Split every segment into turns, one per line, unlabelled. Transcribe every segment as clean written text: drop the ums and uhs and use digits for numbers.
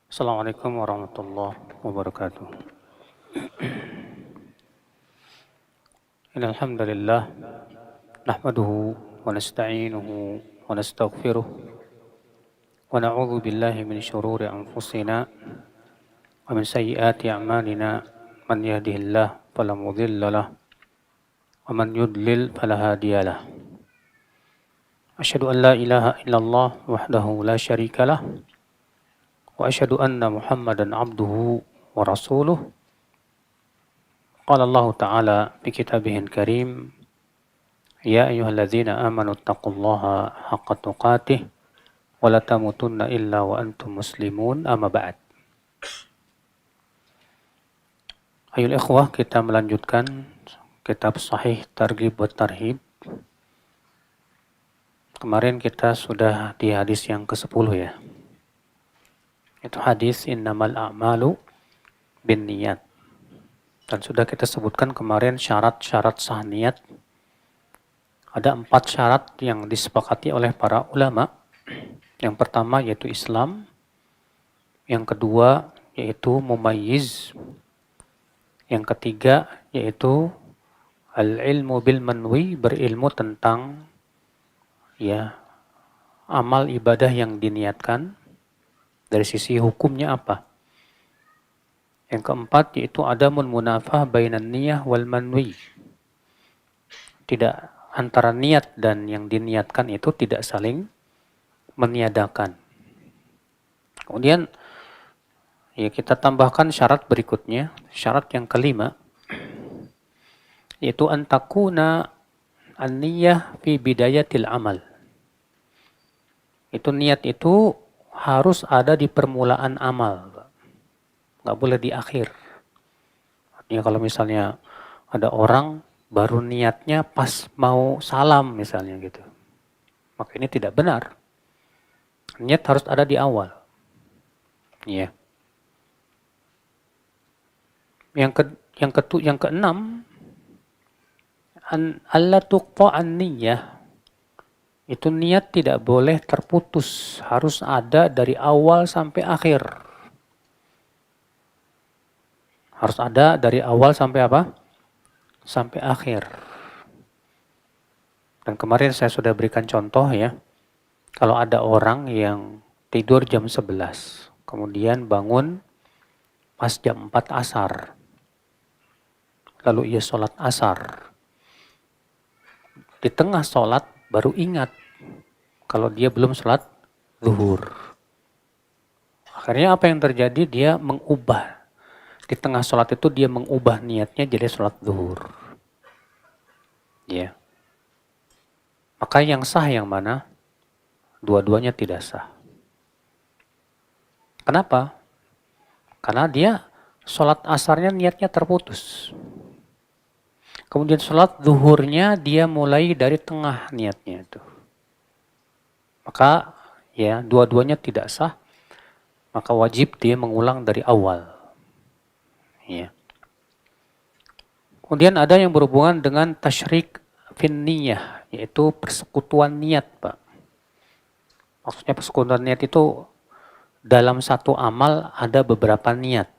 Assalamualaikum warahmatullahi wabarakatuh. Innal hamdalillah nahmaduhu wa nasta'inuhu wa nastaghfiruh wa na'udzu billahi min shururi anfusina wa min sayyiati a'malina man yahdihillahu fala mudilla lahu wa man yudlil fala hadiya lahu. Asyhadu an la ilaha illallah wahdahu la syarika lah wa asyhadu anna Muhammadan abduhu wa rasuluh. Qala Allah Ta'ala fi kitabihil karim, ya ayyuhalladzina amanu taqullaha haqqa tuqatih wa la tamutunna illa wa antum muslimun, amma ba'd. Ayol ikhwah, kita melanjutkan kitab Sahih Targhib wa Tarhib. Kemarin kita sudah di hadis yang ke-10 ya. Itu hadis innamal a'malu binniyat. Dan sudah kita sebutkan kemarin syarat-syarat sah niat. Ada 4 syarat yang disepakati oleh para ulama. Yang pertama yaitu Islam. Yang kedua yaitu mumayyiz. Yang ketiga yaitu al-ilmu bil manwi, berilmu tentang amal ibadah yang diniatkan. Dari sisi hukumnya apa? Yang keempat yaitu adamun munafah bainan niyah wal manwi. Tidak, antara niat dan yang diniatkan itu tidak saling meniadakan. Kemudian kita tambahkan syarat berikutnya, syarat yang kelima, yaitu antakuna an-niyah fi bidayatil amal. Itu niat itu harus ada di permulaan amal. Nggak boleh di akhir. Artinya kalau misalnya ada orang baru niatnya pas mau salam misalnya gitu, maka ini tidak benar. Niat harus ada di awal. Ya. Yang keenam, alla tuqta'an niyyah. Itu niat tidak boleh terputus, harus ada dari awal sampai akhir. Harus ada dari awal sampai apa? Sampai akhir. Dan kemarin saya sudah berikan contoh ya. Kalau ada orang yang tidur jam 11, kemudian bangun pas jam 4 asar. Lalu ia sholat asar. Di tengah sholat baru ingat kalau dia belum sholat zuhur. Akhirnya apa yang terjadi? Dia mengubah. Di tengah sholat itu dia mengubah niatnya jadi sholat zuhur. Ya. Maka yang sah yang mana? Dua-duanya tidak sah. Kenapa? Karena dia sholat asarnya niatnya terputus. Kemudian sholat zuhurnya dia mulai dari tengah niatnya itu. Maka ya dua-duanya tidak sah. Maka wajib dia mengulang dari awal. Ya. Kemudian ada yang berhubungan dengan tasyrik fin niyah, yaitu persekutuan niat, Pak. Maksudnya persekutuan niat itu dalam satu amal ada beberapa niat.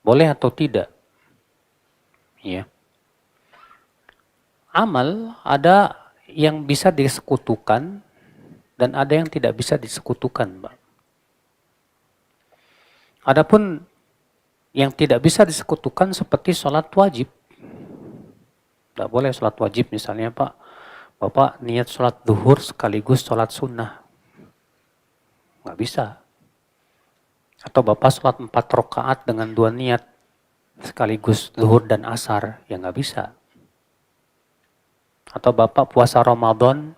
Boleh atau tidak? Ya. Amal ada yang bisa disekutukan dan ada yang tidak bisa disekutukan, Pak. Adapun yang tidak bisa disekutukan seperti sholat wajib. Tidak boleh sholat wajib misalnya Pak, Bapak niat sholat zuhur sekaligus sholat sunnah. Nggak bisa. Atau Bapak sholat 4 rakaat dengan 2 niat sekaligus zuhur dan asar, ya nggak bisa. Atau Bapak puasa Ramadan,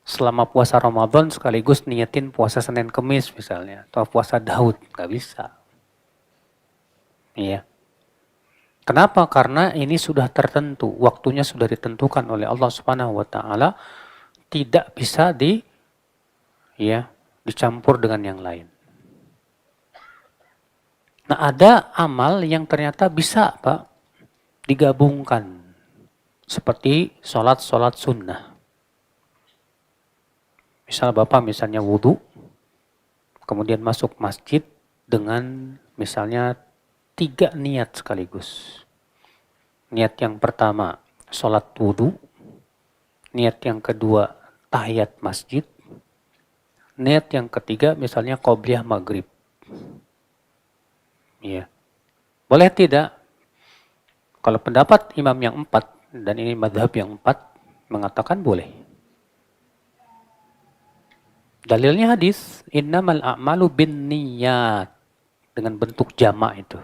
selama puasa Ramadan sekaligus niatin puasa Senin Kemis misalnya, atau puasa Daud, nggak bisa. Iya. Kenapa? Karena ini sudah tertentu, waktunya sudah ditentukan oleh Allah Subhanahu wa taala, tidak bisa dicampur dengan yang lain. Nah, ada amal yang ternyata bisa, Pak, digabungkan. Seperti sholat sunnah. Misal Bapak misalnya wudhu, kemudian masuk masjid dengan misalnya 3 niat sekaligus. Niat yang pertama, sholat wudhu. Niat yang kedua, tahiyat masjid. Niat yang ketiga, misalnya qobliyah maghrib. Ya. Boleh tidak? Kalau pendapat imam yang 4, dan ini madhab yang 4, mengatakan boleh. Dalilnya hadis, innamal a'malu bin niyat. Dengan bentuk jamak itu.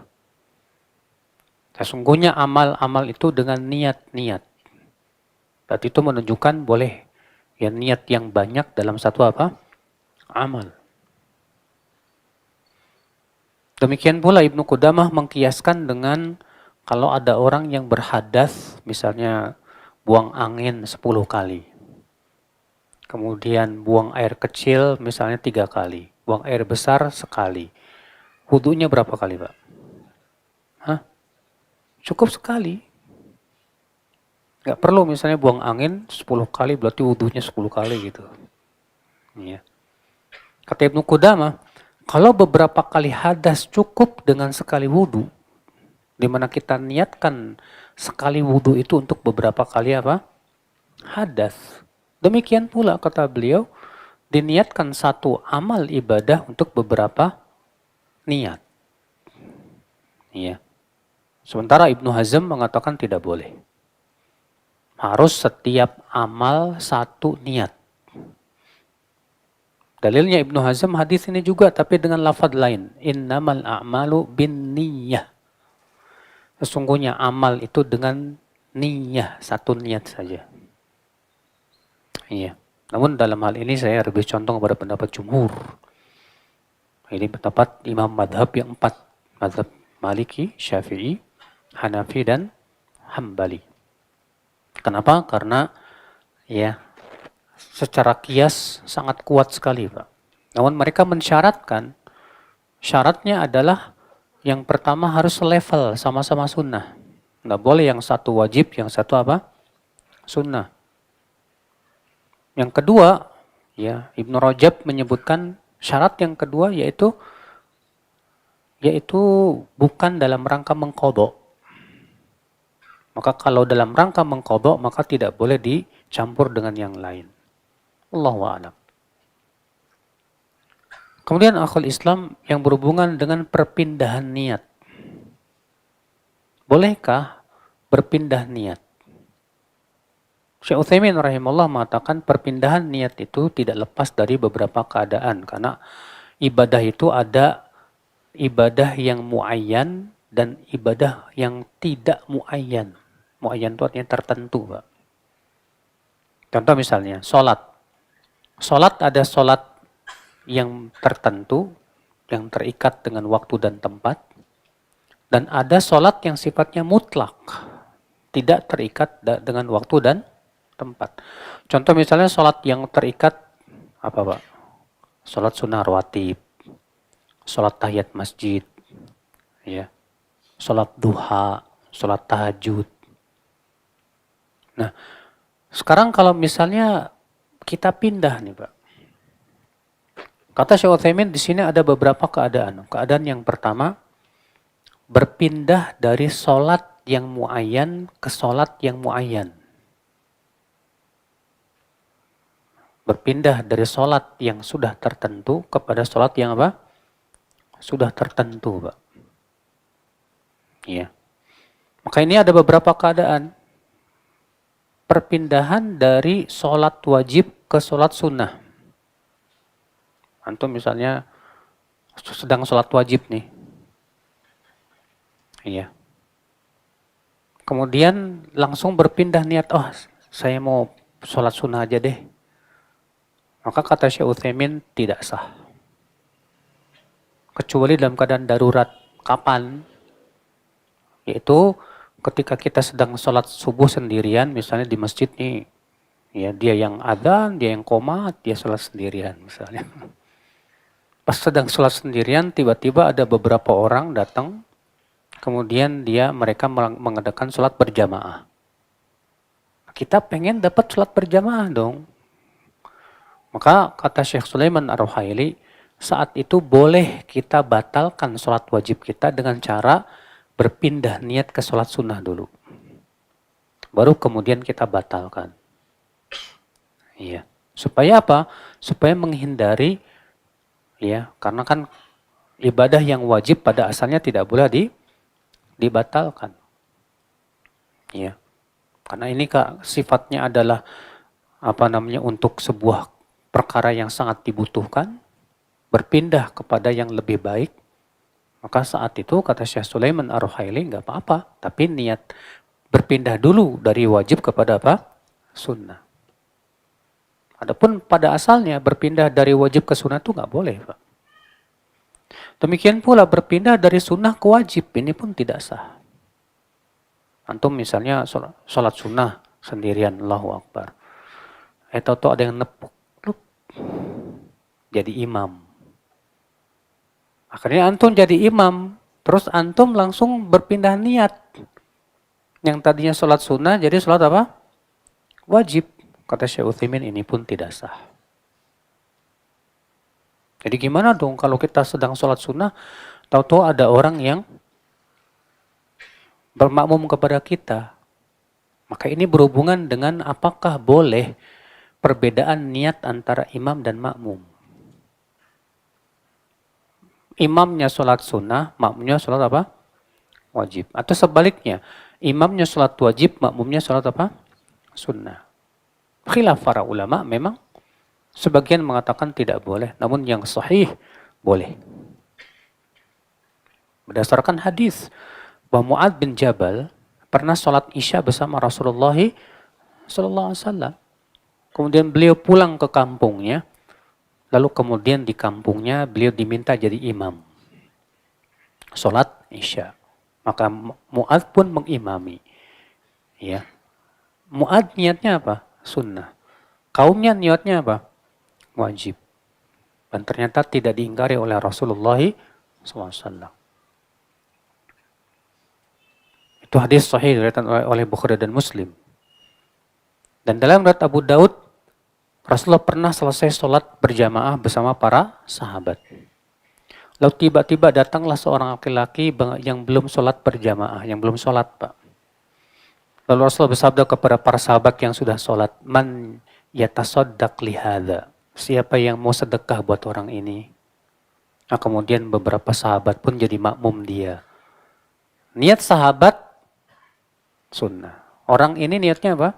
Sesungguhnya amal-amal itu dengan niat-niat. Berarti itu menunjukkan boleh ya niat yang banyak dalam satu apa? Amal. Demikian pula Ibnu Qudamah mengkiaskan dengan kalau ada orang yang berhadas, misalnya buang angin 10 kali. Kemudian buang air kecil misalnya 3 kali. Buang air besar sekali. Wudunya berapa kali, Pak? Hah? Cukup sekali. Nggak perlu misalnya buang angin 10 kali berarti wudunya 10 kali gitu. Ya. Kata Ibnu Qudamah, kalau beberapa kali hadas cukup dengan sekali wudu, di mana kita niatkan sekali wudu itu untuk beberapa kali apa? Hadas. Demikian pula kata beliau, diniatkan satu amal ibadah untuk beberapa niat. Iya. Sementara Ibnu Hazm mengatakan tidak boleh. Harus setiap amal satu niat. Dalilnya Ibnu Hazm hadis ini juga tapi dengan lafaz lain. Innamal a'malu bin niyah. Sesungguhnya amal itu dengan niyah, satu niat saja. Iya. Namun dalam hal ini saya lebih condong kepada pendapat jumhur. Ini pendapat imam madhab yang 4. Madhab Maliki, Syafi'i, Hanafi, dan Hambali. Kenapa? Karena ya secara kias sangat kuat sekali, Pak. Namun mereka mensyaratkan, syaratnya adalah yang pertama harus level, sama-sama sunnah. Nggak boleh yang satu wajib, yang satu apa? Sunnah. Yang kedua, ya Ibnu Rajab menyebutkan syarat yang kedua yaitu bukan dalam rangka mengqadha. Maka kalau dalam rangka mengqadha maka tidak boleh dicampur dengan yang lain. Allahu a'lam. Kemudian akhul Islam yang berhubungan dengan perpindahan niat. Bolehkah berpindah niat? Syekh Utsaimin rahimahullah mengatakan perpindahan niat itu tidak lepas dari beberapa keadaan. Karena ibadah itu ada ibadah yang muayyan dan ibadah yang tidak muayyan. Muayyan itu artinya tertentu, Pak. Contoh misalnya, sholat. Sholat ada sholat yang tertentu, yang terikat dengan waktu dan tempat. Dan ada sholat yang sifatnya mutlak, tidak terikat dengan waktu dan tempat. Contoh misalnya sholat yang terikat, apa Pak? Sholat sunnah rawatib, sholat tahiyat masjid, ya, sholat duha, sholat tahajud. Nah, sekarang kalau misalnya kita pindah nih Pak. Kata Syekh Utsaimin di sini ada beberapa keadaan. Keadaan yang pertama, berpindah dari sholat yang muayyan ke sholat yang muayyan. Berpindah dari sholat yang sudah tertentu kepada sholat yang apa? Sudah tertentu, Pak. Ya. Maka ini ada beberapa keadaan. Perpindahan dari sholat wajib ke sholat sunnah. Antum misalnya sedang sholat wajib nih. Iya. Kemudian langsung berpindah niat, oh saya mau sholat sunnah aja deh. Maka kata Syekh Utsaimin tidak sah. Kecuali dalam keadaan darurat. Kapan? Yaitu ketika kita sedang sholat subuh sendirian, misalnya di masjid nih, ya dia yang adzan, dia yang qomat, dia sholat sendirian misalnya. Pas sedang sholat sendirian, tiba-tiba ada beberapa orang datang, kemudian mereka mengadakan sholat berjamaah. Kita pengen dapat sholat berjamaah dong. Maka kata Syekh Sulaiman Ar-Ruhaili, saat itu boleh kita batalkan sholat wajib kita dengan cara berpindah niat ke sholat sunnah dulu. Baru kemudian kita batalkan. Iya. Supaya apa? Supaya menghindari, ya, karena kan ibadah yang wajib pada asalnya tidak boleh dibatalkan. Ya. Karena ini Kak, sifatnya adalah untuk sebuah perkara yang sangat dibutuhkan, berpindah kepada yang lebih baik, maka saat itu kata Syekh Sulaiman Ar-Ruhaili nggak apa-apa, tapi niat berpindah dulu dari wajib kepada apa? Sunnah. Adapun pada asalnya berpindah dari wajib ke sunnah itu nggak boleh, Pak. Demikian pula berpindah dari sunnah ke wajib, ini pun tidak sah. Antum misalnya sholat sunnah sendirian, Allahu Akbar. Tahu-tahu ada yang nepuk, jadi imam. Akhirnya antum jadi imam, terus antum langsung berpindah niat. Yang tadinya sholat sunnah jadi sholat apa? Wajib. Kata Syekh Utsaimin, ini pun tidak sah. Jadi gimana dong kalau kita sedang sholat sunnah, tahu-tahu ada orang yang bermakmum kepada kita. Maka ini berhubungan dengan apakah boleh perbedaan niat antara imam dan makmum. Imamnya sholat sunnah, makmumnya sholat apa? Wajib. Atau sebaliknya, imamnya sholat wajib, makmumnya sholat apa? Sunnah. Khilaf para ulama memang sebagian mengatakan tidak boleh, namun yang sahih boleh. Berdasarkan hadis bahwa Mu'adz bin Jabal pernah sholat isya bersama Rasulullah SAW. Kemudian beliau pulang ke kampungnya, lalu kemudian di kampungnya beliau diminta jadi imam. Sholat isya. Maka Mu'adz pun mengimami. Ya. Mu'adz niatnya apa? Sunnah. Kaumnya niatnya apa? Wajib. Dan ternyata tidak diingkari oleh Rasulullah SAW. Itu hadis sahih diriwayatkan oleh Bukhari dan Muslim. Dan dalam riwayat Abu Daud, Rasulullah pernah selesai sholat berjamaah bersama para sahabat. Lalu tiba-tiba datanglah seorang laki-laki yang belum sholat berjamaah, yang belum sholat, Pak. Lalu Rasulullah bersabda kepada para sahabat yang sudah sholat, "Man yatasaddaq lihada." Siapa yang mau sedekah buat orang ini? Nah, kemudian beberapa sahabat pun jadi makmum dia. Niat sahabat, sunnah. Orang ini niatnya apa?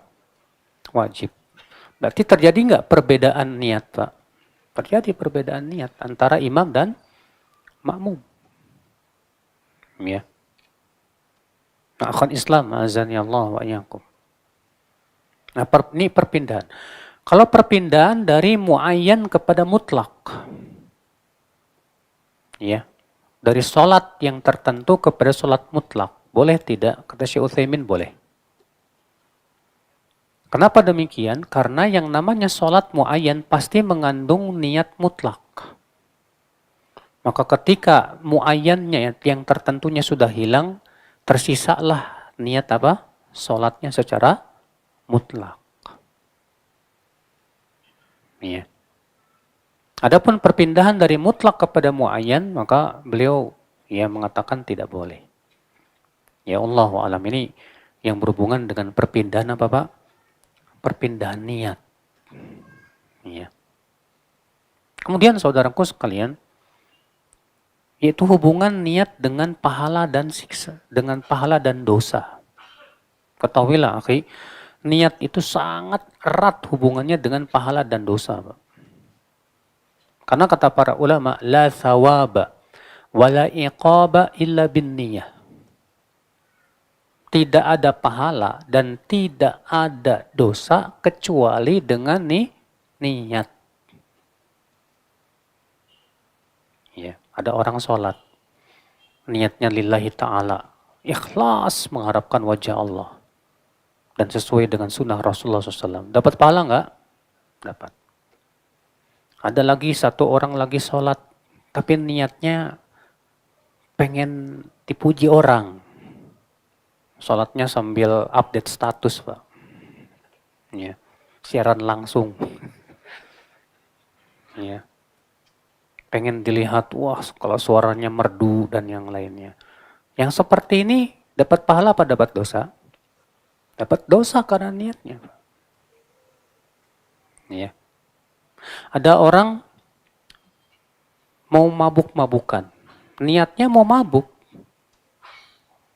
Wajib. Berarti terjadi nggak perbedaan niat, Pak? Terjadi perbedaan niat antara imam dan makmum. Ya. Nah, akhwan Islam, azani Allah wa iyyakum. Nah, ini perpindahan. Kalau perpindahan dari muayyan kepada mutlak. Ya. Dari sholat yang tertentu kepada sholat mutlak. Boleh tidak? Kata Syekh Utsaimin boleh. Kenapa demikian? Karena yang namanya sholat muayyan pasti mengandung niat mutlak. Maka ketika muayyannya yang tertentunya sudah hilang, tersisalah niat apa? Sholatnya secara mutlak. Ya. Adapun perpindahan dari mutlak kepada muayyan, maka beliau mengatakan tidak boleh. Ya Allah alam, ini yang berhubungan dengan perpindahan apa, Pak? Perpindahan niat. Ya. Kemudian saudaraku sekalian, yaitu hubungan niat dengan pahala dan siksa, dengan pahala dan dosa. Ketahuilah, akhi, niat itu sangat erat hubungannya dengan pahala dan dosa, Pak. Karena kata para ulama, la thawaba wa la iqaba illa bin niyah. Tidak ada pahala dan tidak ada dosa kecuali dengan niat. Ya, ada orang sholat, niatnya lillahi ta'ala, ikhlas mengharapkan wajah Allah. Dan sesuai dengan sunnah Rasulullah SAW. Dapat pahala nggak? Dapat. Ada lagi satu orang lagi sholat, tapi niatnya pengen dipuji orang. Sholatnya sambil update status, Pak. Ya. Siaran langsung. Ya. pengen dilihat, wah kalau suaranya merdu dan yang lainnya. Yang seperti ini dapat pahala apa dapat dosa? Dapat dosa karena niatnya. Ya. Ada orang mau mabuk-mabukan. Niatnya mau mabuk.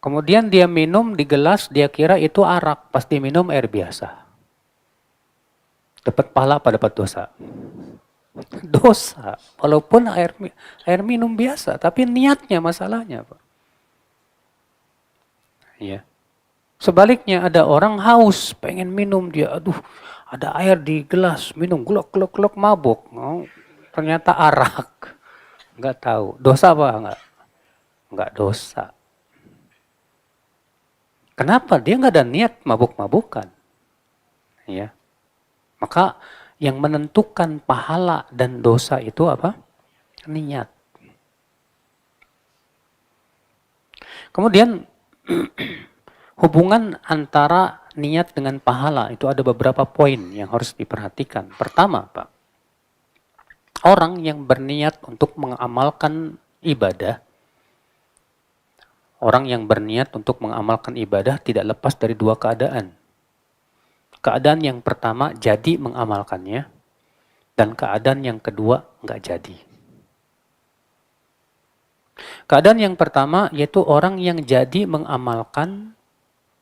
Kemudian dia minum di gelas, dia kira itu arak. Pas diminum air biasa. Dapat pahala apa dapat dosa? Dosa. Walaupun air minum biasa, tapi niatnya masalahnya, Pak. Ya. Sebaliknya ada orang haus, pengen minum dia, aduh, ada air di gelas, minum glok mabuk. Oh, ternyata arak. Enggak tahu. Dosa apa enggak? Enggak dosa. Kenapa? Dia enggak ada niat mabuk-mabukan. Ya. Maka yang menentukan pahala dan dosa itu apa? Niat. Kemudian hubungan antara niat dengan pahala itu ada beberapa poin yang harus diperhatikan. Pertama, Pak, orang yang berniat untuk mengamalkan ibadah, tidak lepas dari dua keadaan. Keadaan yang pertama jadi mengamalkannya, dan keadaan yang kedua nggak jadi. Keadaan yang pertama yaitu orang yang jadi mengamalkan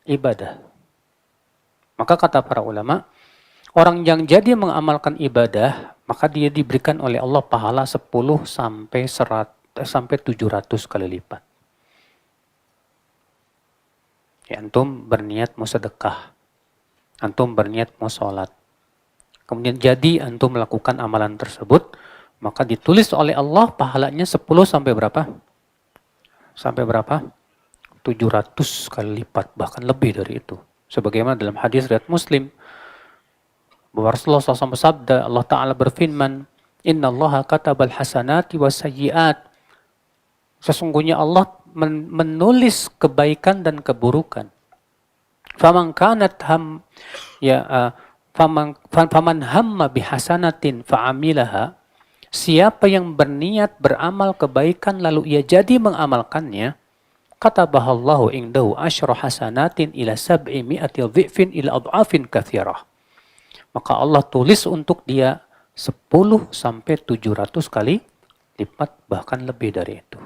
ibadah. Maka kata para ulama, orang yang jadi mengamalkan ibadah, maka dia diberikan oleh Allah pahala 10 sampai 700 kali lipat. Ya, antum berniat mau sedekah, antum berniat mau sholat, kemudian jadi antum melakukan amalan tersebut, maka ditulis oleh Allah pahalanya 10 sampai berapa? Sampai berapa? 700 kali lipat, bahkan lebih dari itu. Sebagaimana dalam hadis riwayat Muslim, bahwa Rasulullah SAW bersabda, Allah Ta'ala berfirman, Inna allaha katabal hasanati wa sayyiat. Sesungguhnya Allah menulis kebaikan dan keburukan. Faman kanat faman hamma bihasanatin fa'amilaha. Siapa yang berniat beramal kebaikan lalu ia jadi mengamalkannya, katabahallahu indahu asyra hasanatin ila sab'i mi'ati dhifin ila adhafin kathirah. Maka Allah tulis untuk dia 10 sampai 700 kali lipat, bahkan lebih dari itu.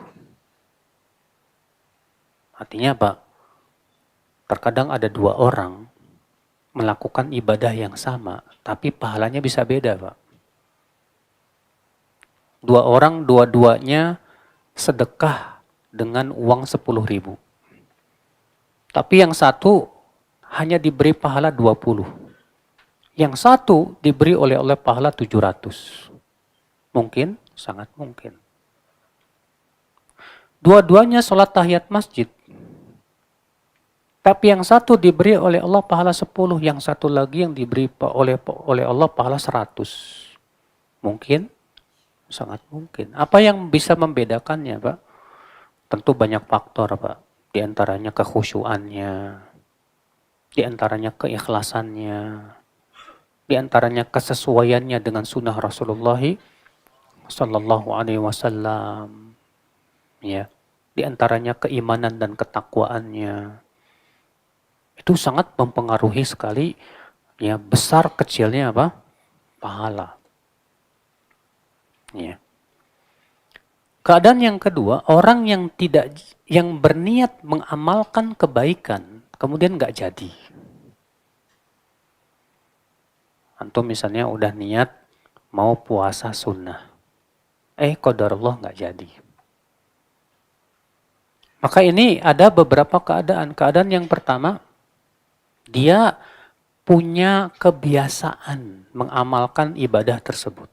Artinya apa? Terkadang ada dua orang melakukan ibadah yang sama, tapi pahalanya bisa beda, Pak. Dua orang dua-duanya sedekah dengan uang 10.000. Tapi yang satu hanya diberi pahala 20. Yang satu diberi oleh pahala 700. Mungkin? Sangat mungkin. Dua-duanya sholat tahiyat masjid. Tapi yang satu diberi oleh Allah pahala 10, yang satu lagi yang diberi oleh Allah pahala 100. Mungkin? Sangat mungkin. Apa yang bisa membedakannya, Pak? Tentu banyak faktor, Pak. Di antaranya kekhusyuannya, di antaranya keikhlasannya, di antaranya kesesuaiannya dengan sunnah Rasulullah Sallallahu Alaihi Wasallam, ya. Di antaranya keimanan dan ketakwaannya. Itu sangat mempengaruhi sekali, ya, besar kecilnya apa? Pahala. Ya. Keadaan yang kedua, orang yang berniat mengamalkan kebaikan, kemudian nggak jadi. Antum misalnya udah niat mau puasa sunnah, qadarullah nggak jadi. Maka ini ada beberapa keadaan. Keadaan yang pertama, dia punya kebiasaan mengamalkan ibadah tersebut.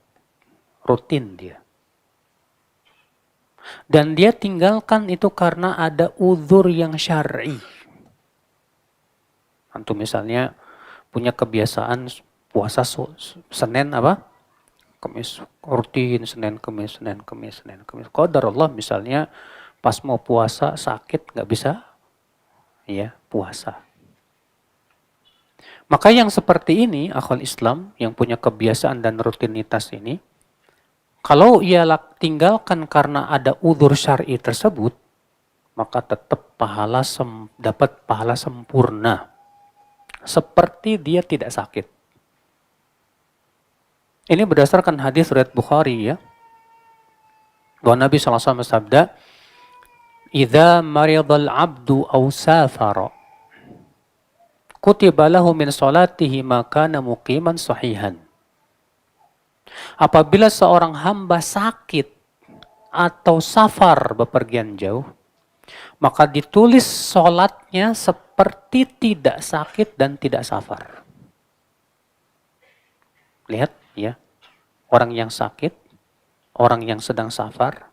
Rutin dia. Dan dia tinggalkan itu karena ada uzur yang syar'i. Antum misalnya punya kebiasaan puasa Senin apa? Kamis, rutin Senin Kamis. Qadarullah misalnya pas mau puasa sakit nggak bisa, ya, puasa. Maka yang seperti ini, akhwal Islam, yang punya kebiasaan dan rutinitas ini, Kalau ia tinggalkan karena ada udzur syar'i tersebut, maka tetap dapat pahala sempurna. Seperti dia tidak sakit. Ini berdasarkan hadis riwayat Bukhari ya. Bahwa Nabi SAW bersabda, "Idza maridal 'abdu aw safara, kutiba lahu min salatihi ma kana muqiman sahihan." Apabila seorang hamba sakit atau safar bepergian jauh, maka ditulis sholatnya seperti tidak sakit dan tidak safar. Lihat ya, orang yang sakit, orang yang sedang safar,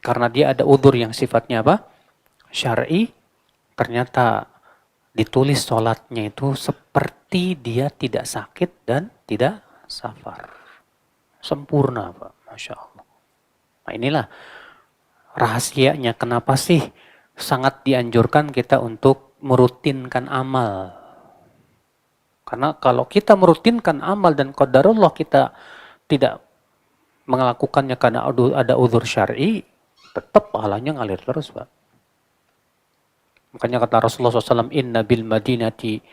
karena dia ada udzur yang sifatnya apa? Syar'i, ternyata ditulis sholatnya itu seperti dia tidak sakit dan tidak safar. Sempurna Pak, Masya Allah. Nah inilah rahasianya kenapa sih sangat dianjurkan kita untuk merutinkan amal. Karena kalau kita merutinkan amal dan qadarullah kita tidak melakukannya karena ada udzur syar'i, tetap pahalanya ngalir terus Pak. Makanya kata Rasulullah SAW, "Inna bil madinati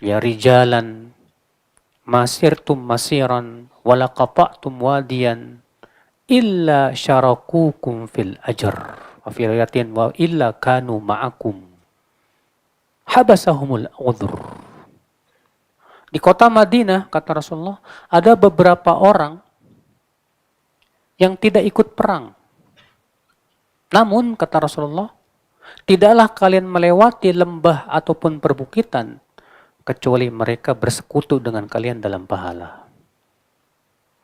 ya rijalan masirtum masiran wala qata'tum wadiyan illa syarakukum fil ajr." Wa fi riwayatin wa illa kanu ma'akum habasahumul udhur. Di kota Madinah, kata Rasulullah, ada beberapa orang yang tidak ikut perang. Namun, kata Rasulullah, tidaklah kalian melewati lembah ataupun perbukitan kecuali mereka bersekutu dengan kalian dalam pahala.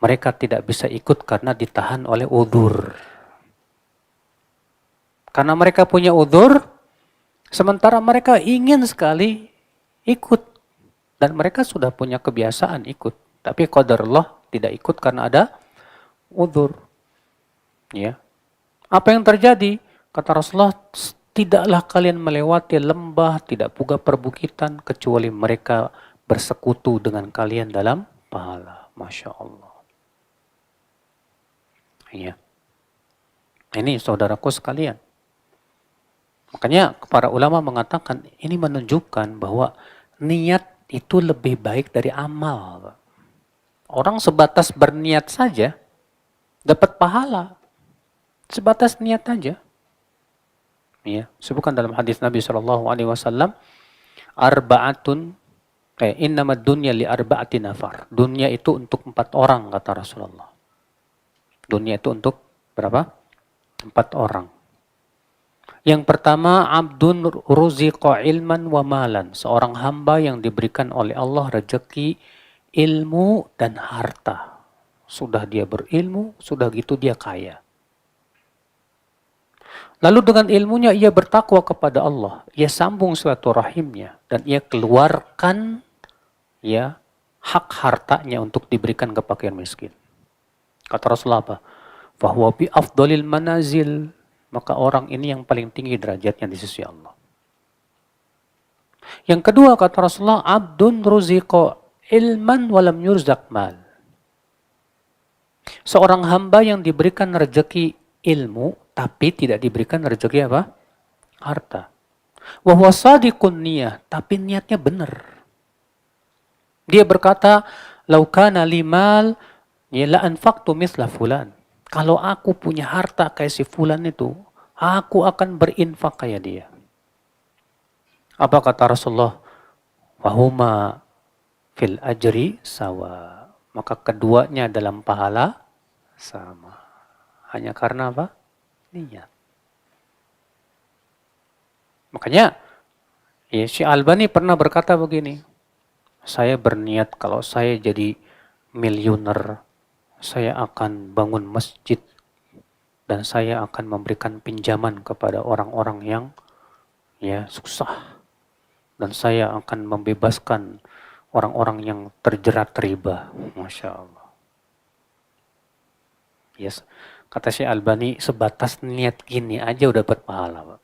Mereka tidak bisa ikut karena ditahan oleh udzur. Karena mereka punya udzur, sementara mereka ingin sekali ikut. Dan mereka sudah punya kebiasaan ikut. Tapi qadarullah tidak ikut karena ada udzur. Ya. Apa yang terjadi? Kata Rasulullah, tidaklah kalian melewati lembah, tidak pula perbukitan, kecuali mereka bersekutu dengan kalian dalam pahala. Masya Allah. Ya. Ini saudaraku sekalian. Makanya para ulama mengatakan ini menunjukkan bahwa niat itu lebih baik dari amal. Orang sebatas berniat saja dapat pahala. Sebatas niat saja. Ya, sebutkan dalam hadis Nabi SAW, arba'atun, innamad dunya li arba'ati nafar. Dunia itu untuk 4 orang, kata Rasulullah. Dunia itu untuk berapa? 4 orang. Yang pertama, abdun ruziqa ilman wa malan. Seorang hamba yang diberikan oleh Allah rezeki, ilmu, dan harta. Sudah dia berilmu, sudah gitu dia kaya. Lalu dengan ilmunya ia bertakwa kepada Allah. Ia sambung silaturahimnya. Dan ia keluarkan ya hak hartanya untuk diberikan ke fakir miskin. Kata Rasulullah apa? Fahuwa bi afdalil manazil. Maka orang ini yang paling tinggi derajatnya di sisi Allah. Yang kedua kata Rasulullah, abdun ruziqa ilman walam yurzaq mal. Seorang hamba yang diberikan rezeki ilmu, tapi tidak diberikan rezeki apa? Harta. Wa huwa shadiqun niyah, tapi niatnya benar. Dia berkata, "Lau kana limal, ya la anfaqtu mithla fulan." Kalau aku punya harta kayak si fulan itu, aku akan berinfak kayak dia. Apa kata Rasulullah? Wahuma fil ajri sawa. Maka keduanya dalam pahala sama. Hanya karena apa? Niat. Makanya ya, si Albani pernah berkata begini. Saya berniat kalau saya jadi miliuner, saya akan bangun masjid dan saya akan memberikan pinjaman kepada orang-orang yang ya susah, dan saya akan membebaskan orang-orang yang terjerat riba. Masya Allah. Yes. Kata Syekh Albani, sebatas niat gini aja udah dapat pahala, Pak.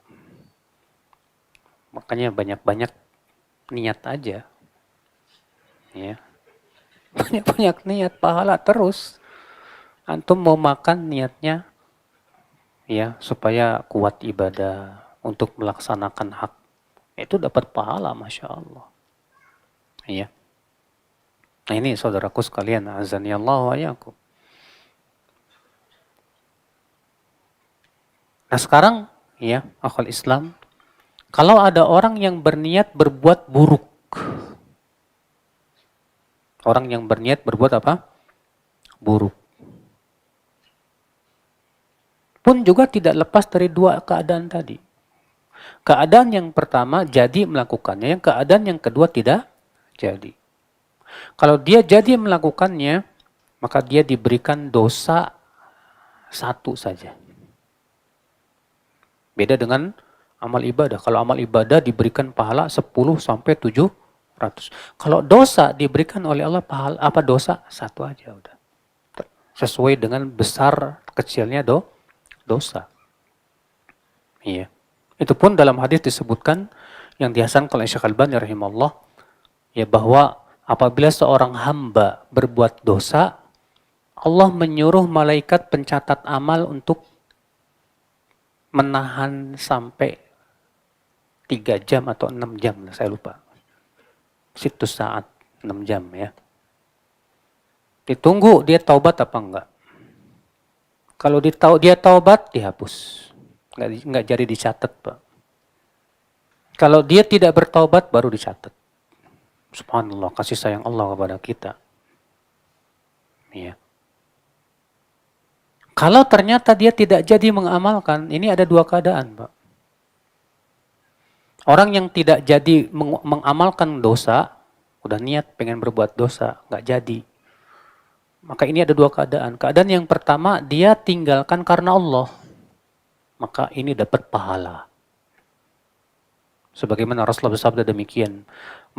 Makanya banyak-banyak niat aja. Ya. Banyak-banyak niat, pahala terus. Antum mau makan niatnya ya supaya kuat ibadah untuk melaksanakan hak. Itu dapat pahala, Masya Allah. Iya. Nah ini saudaraku sekalian, azani Allah wa yakum. Nah sekarang, ya, akhwal Islam, kalau ada orang yang berniat berbuat buruk, orang yang berniat berbuat apa? Buruk. Pun juga tidak lepas dari dua keadaan tadi. Keadaan yang pertama jadi melakukannya, yang keadaan yang kedua tidak jadi. Kalau dia jadi melakukannya, maka dia diberikan dosa satu saja. Beda dengan amal ibadah. Kalau amal ibadah diberikan pahala 10 sampai 700. Kalau dosa diberikan oleh Allah pahala apa dosa? Satu aja udah. Sesuai dengan besar kecilnya dosa. Iya. Itu pun dalam hadis disebutkan yang dihasankan oleh Syekh Al-Albani rahimahullah ya bahwa apabila seorang hamba berbuat dosa, Allah menyuruh malaikat pencatat amal untuk menahan sampai 3 jam atau 6 jam, saya lupa. Situs saat 6 jam ya. Ditunggu dia taubat apa enggak. Kalau dia taubat, dihapus. Enggak jadi dicatat, Pak. Kalau dia tidak bertaubat, baru dicatat. Subhanallah, kasih sayang Allah kepada kita. Ya. Kalau ternyata dia tidak jadi mengamalkan, ini ada dua keadaan, Pak. Orang yang tidak jadi mengamalkan dosa, udah niat pengen berbuat dosa, nggak jadi. Maka ini ada dua keadaan. Keadaan yang pertama, dia tinggalkan karena Allah. Maka ini dapat pahala. Sebagaimana Rasulullah bersabda demikian.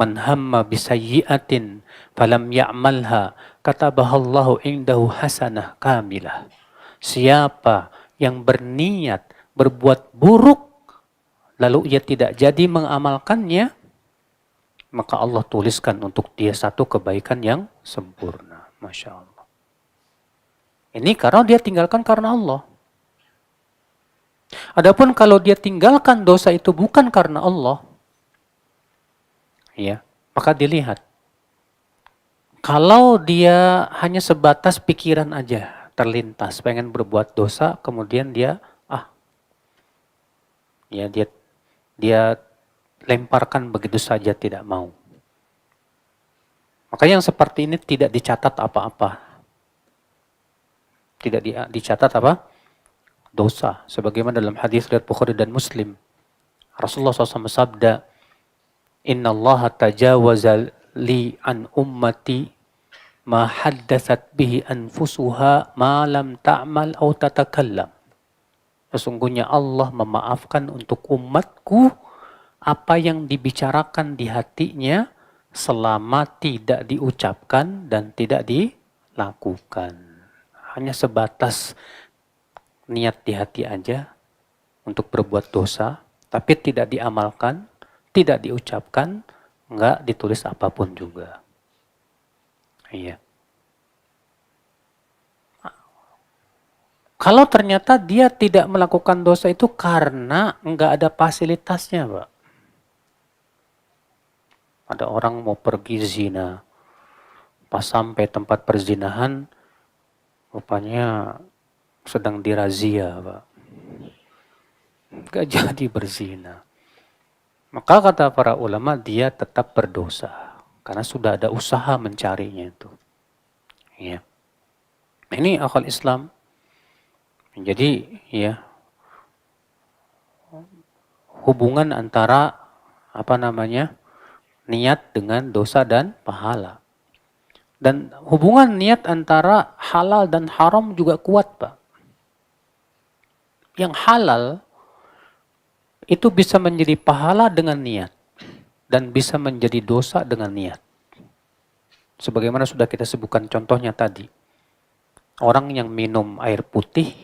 Man hamma bisayyi'atin falam ya'malha katabahallahu indahu hasanah kamilah. Siapa yang berniat berbuat buruk lalu ia tidak jadi mengamalkannya, maka Allah tuliskan untuk dia satu kebaikan yang sempurna. Masya Allah. Ini karena dia tinggalkan karena Allah. Adapun kalau dia tinggalkan dosa itu bukan karena Allah, ya, maka dilihat. Kalau dia hanya sebatas pikiran aja, terlintas, pengen berbuat dosa, kemudian dia, ya dia lemparkan begitu saja tidak mau. Maka yang seperti ini tidak dicatat apa-apa. Tidak dicatat apa? Dosa. Sebagaimana dalam hadis riwayat Bukhari dan Muslim. Rasulullah SAW bersabda, Inna Allah tajawaza li an ummati ma haddatsat bihi anfusuha ma lam ta'mal au tatakallam. Sesungguhnya Allah memaafkan untuk umatku apa yang dibicarakan di hatinya selama tidak diucapkan dan tidak dilakukan. Hanya sebatas niat di hati aja untuk berbuat dosa, tapi tidak diamalkan, tidak diucapkan, enggak ditulis apapun juga. Iya. Kalau ternyata dia tidak melakukan dosa itu karena enggak ada fasilitasnya, Pak. Ada orang mau pergi zina, pas sampai tempat perzinahan, rupanya sedang dirazia, Pak. Gak jadi berzina. Maka kata para ulama, dia tetap berdosa. Karena sudah ada usaha mencarinya itu. Ya. Ini akal Islam. Jadi, ya, hubungan antara, niat dengan dosa dan pahala. Dan hubungan niat antara halal dan haram juga kuat, Pak. Yang halal itu bisa menjadi pahala dengan niat dan bisa menjadi dosa dengan niat. Sebagaimana sudah kita sebutkan contohnya tadi. Orang yang minum air putih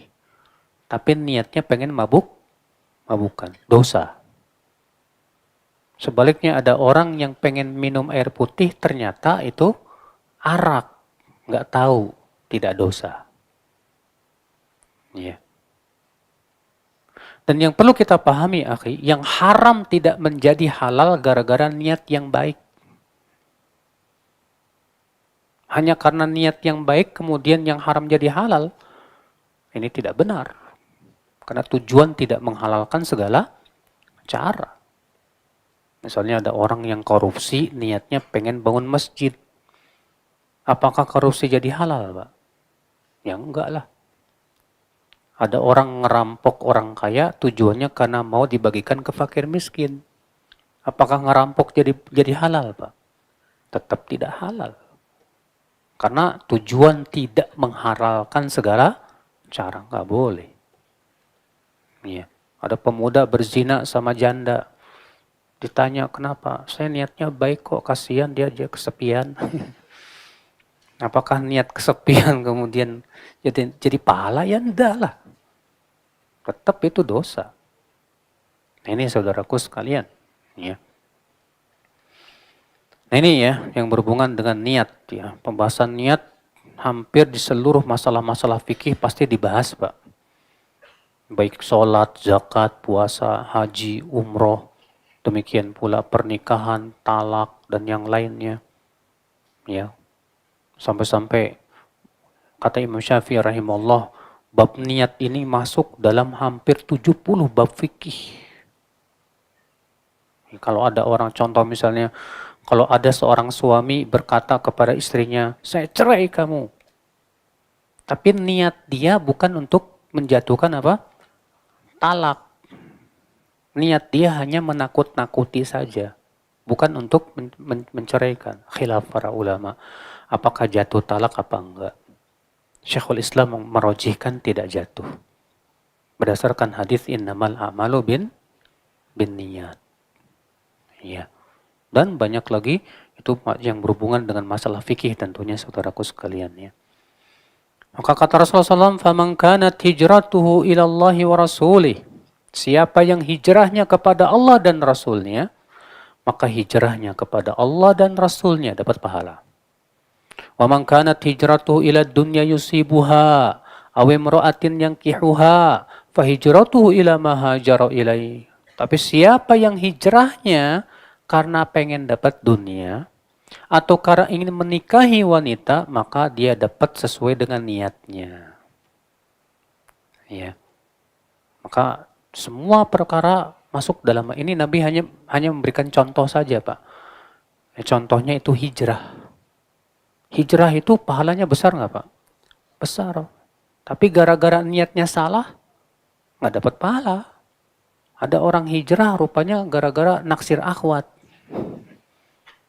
tapi niatnya pengen mabukan, dosa. Sebaliknya ada orang yang pengen minum air putih ternyata itu arak, nggak tahu, tidak dosa. Ya. Dan yang perlu kita pahami, akhi, yang haram tidak menjadi halal gara-gara niat yang baik. Hanya karena niat yang baik, kemudian yang haram jadi halal. Ini tidak benar. Karena tujuan tidak menghalalkan segala cara. Misalnya ada orang yang korupsi, niatnya pengen bangun masjid. Apakah korupsi jadi halal, Pak? Ya enggak lah. Ada orang ngerampok orang kaya, tujuannya karena mau dibagikan ke fakir miskin. Apakah ngerampok jadi halal, Pak? Tetap tidak halal. Karena tujuan tidak menghalalkan segala cara, nggak boleh. Iya. Ada pemuda berzina sama janda. Ditanya kenapa? Saya niatnya baik kok, kasihan dia kesepian. Apakah niat kesepian kemudian jadi pahala? Ya enggak lah. Tetap itu dosa. Nah, ini saudaraku sekalian. Ya. Nah ini ya yang berhubungan dengan niat. Ya. Pembahasan niat hampir di seluruh masalah-masalah fikih pasti dibahas, Pak. Baik sholat, zakat, puasa, haji, umroh. Demikian pula pernikahan, talak, dan yang lainnya. Ya. Sampai-sampai kata Imam Syafi'i rahimahullah, bab niat ini masuk dalam hampir 70 bab fikih. Kalau ada orang, contoh misalnya, kalau ada seorang suami berkata kepada istrinya, saya cerai kamu. Tapi niat dia bukan untuk menjatuhkan apa? Talak. Niat dia hanya menakut-nakuti saja. Bukan untuk menceraikan. Khilaf para ulama. Apakah jatuh talak apa enggak? Syekhul Islam merojihkan tidak jatuh. Berdasarkan hadis innamal a'malu bin niyat. Ya. Dan banyak lagi itu yang berhubungan dengan masalah fikih tentunya saudaraku sekalian ya. Maka kata Rasulullah SAW, "Faman kanat hijratuhu ila Allah wa rasulih." Siapa yang hijrahnya kepada Allah dan Rasulnya, maka hijrahnya kepada Allah dan Rasulnya dapat pahala. Wa man kanat hijratuhu ila dunya yusibuha aw imra'atin yankihuha fa hijratuhu ila ma hajara ilaihi. Tapi siapa yang hijrahnya karena pengen dapat dunia atau karena ingin menikahi wanita, maka dia dapat sesuai dengan niatnya. Ya. Maka semua perkara masuk dalam ini. Nabi hanya memberikan contoh saja, Pak. Contohnya itu hijrah. Hijrah itu pahalanya besar nggak, Pak? Besar. Tapi gara-gara niatnya salah, nggak dapat pahala. Ada orang hijrah rupanya gara-gara naksir akhwat.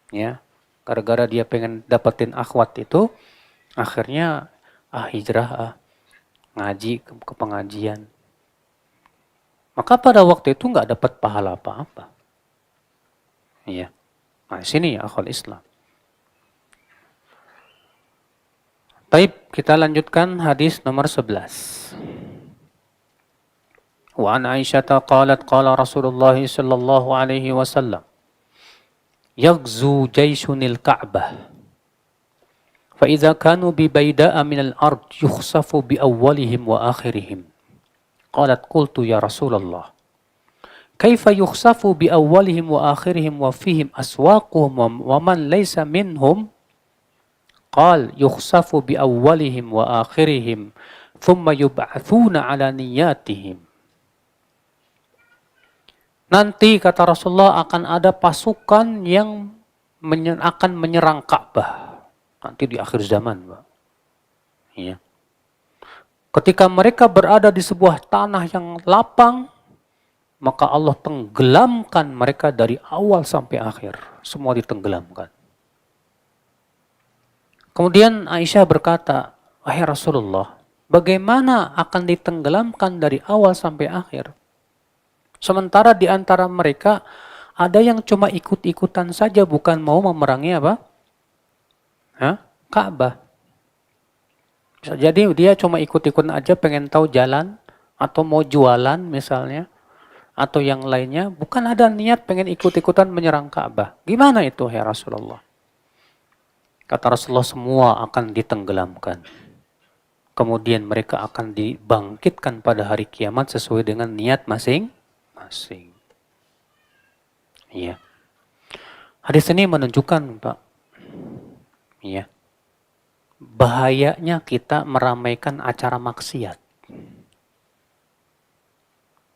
Ya, gara-gara dia pengen dapetin akhwat itu, akhirnya hijrah, ngaji ke pengajian. Maka pada waktu itu nggak dapat pahala apa-apa. Iya. Nah, sini ya akhwal Islam. Baik, kita lanjutkan hadis nomor 11. Wa an Aisyah qalat qala Rasulullah sallallahu alaihi wasallam yaghzu jayshunil Ka'bah fa idza kanu bi bayda'a minal ard yukhsafu bi awwalihim wa akhirihim. Qalat qultu ya Rasulullah kaifa yukhsafu bi awwalihim wa akhirihim wa fihim aswaquhum wa man laysa minhum. Qal yukhsafu bi awwalihim wa akhirihim thumma yub'atsuna ala niyatihim. Nanti kata Rasulullah akan ada pasukan yang akan menyerang Ka'bah. Nanti di akhir zaman, Pak. Ya. Ketika mereka berada di sebuah tanah yang lapang, maka Allah tenggelamkan mereka dari awal sampai akhir. Semua ditenggelamkan. Kemudian Aisyah berkata, wahai Rasulullah, bagaimana akan ditenggelamkan dari awal sampai akhir? Sementara di antara mereka ada yang cuma ikut-ikutan saja, bukan mau memerangi apa? Ka'bah. Bisa jadi dia cuma ikut-ikutan aja, pengen tahu jalan, atau mau jualan misalnya, atau yang lainnya, bukan ada niat pengen ikut-ikutan menyerang Ka'bah. Gimana itu ya Rasulullah? Kata Rasulullah semua akan ditenggelamkan. kemudian mereka akan dibangkitkan pada hari kiamat sesuai dengan niat masing-masing. Iya. Hadis ini menunjukkan, Pak, iya, bahayanya kita meramaikan acara maksiat.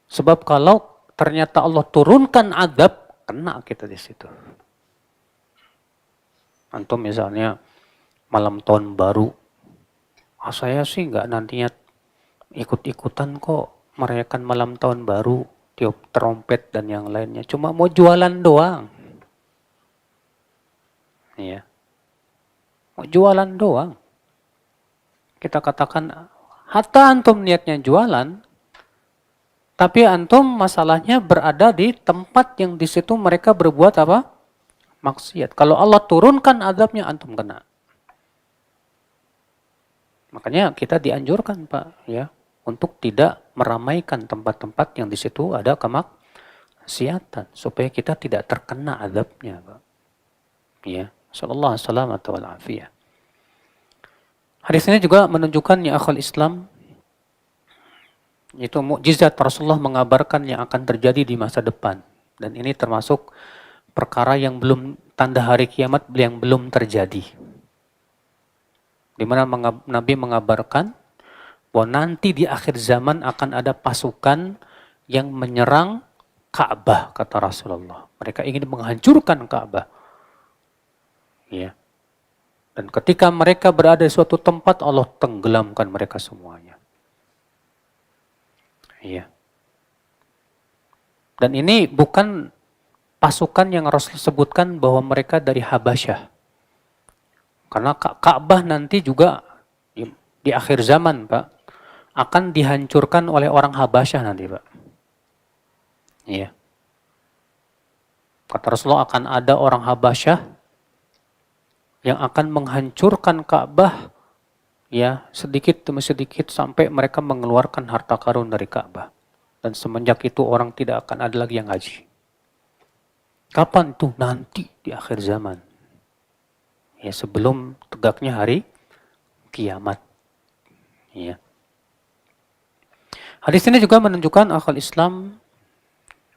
Sebab kalau ternyata Allah turunkan azab, kena kita di situ. Antum misalnya malam tahun baru, saya sih nggak nantinya ikut-ikutan kok merayakan malam tahun baru, tiup trompet dan yang lainnya. Cuma mau jualan doang. Iya. Mau jualan doang. Kita katakan, hatta antum niatnya jualan, tapi antum masalahnya berada di tempat yang di situ mereka berbuat apa? Maksiat. Kalau Allah turunkan azabnya, antum kena. Makanya kita dianjurkan, Pak, ya, untuk tidak meramaikan tempat-tempat yang di situ ada kemaksiatan, supaya kita tidak terkena azabnya, Pak. Ya, sallallahu alaihi wasallam. Hadis ini juga menunjukkan, ya akhul Islam, itu mukjizat Rasulullah mengabarkan yang akan terjadi di masa depan. Dan ini termasuk perkara yang belum, tanda hari kiamat yang belum terjadi. Di mana Nabi mengabarkan bahwa nanti di akhir zaman akan ada pasukan yang menyerang Ka'bah, kata Rasulullah. Mereka ingin menghancurkan Ka'bah. Ya. Dan ketika mereka berada di suatu tempat, Allah tenggelamkan mereka semuanya. Iya. Dan ini bukan pasukan yang Rasul sebutkan bahwa mereka dari Habasyah. Karena Ka'bah nanti juga di akhir zaman, Pak, akan dihancurkan oleh orang Habasyah nanti, Pak. Iya. Kata Rasulullah, akan ada orang Habasyah yang akan menghancurkan Ka'bah, ya, sedikit demi sedikit sampai mereka mengeluarkan harta karun dari Ka'bah. Dan semenjak itu orang tidak akan ada lagi yang haji. Kapan itu? Nanti di akhir zaman. Ya, sebelum tegaknya hari kiamat. Ya. Hadis ini juga menunjukkan akal Islam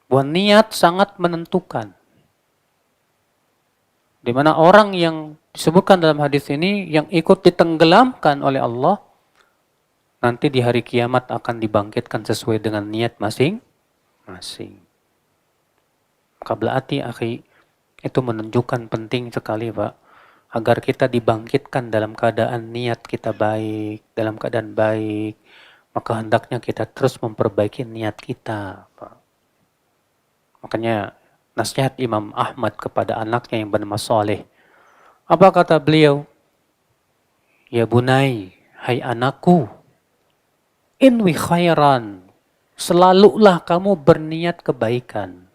bahwa niat sangat menentukan. Di mana orang yang disebutkan dalam hadis ini yang ikut ditenggelamkan oleh Allah, nanti di hari kiamat akan dibangkitkan sesuai dengan niat masing-masing. Maka berarti, akhi, itu menunjukkan penting sekali, Pak, agar kita dibangkitkan dalam keadaan niat kita baik, dalam keadaan baik, maka hendaknya kita terus memperbaiki niat kita, Pak. Makanya nasihat Imam Ahmad kepada anaknya yang bernama Saleh. Apa kata beliau? Ya bunai, hai anakku, inwi khairan, selalulah kamu berniat kebaikan.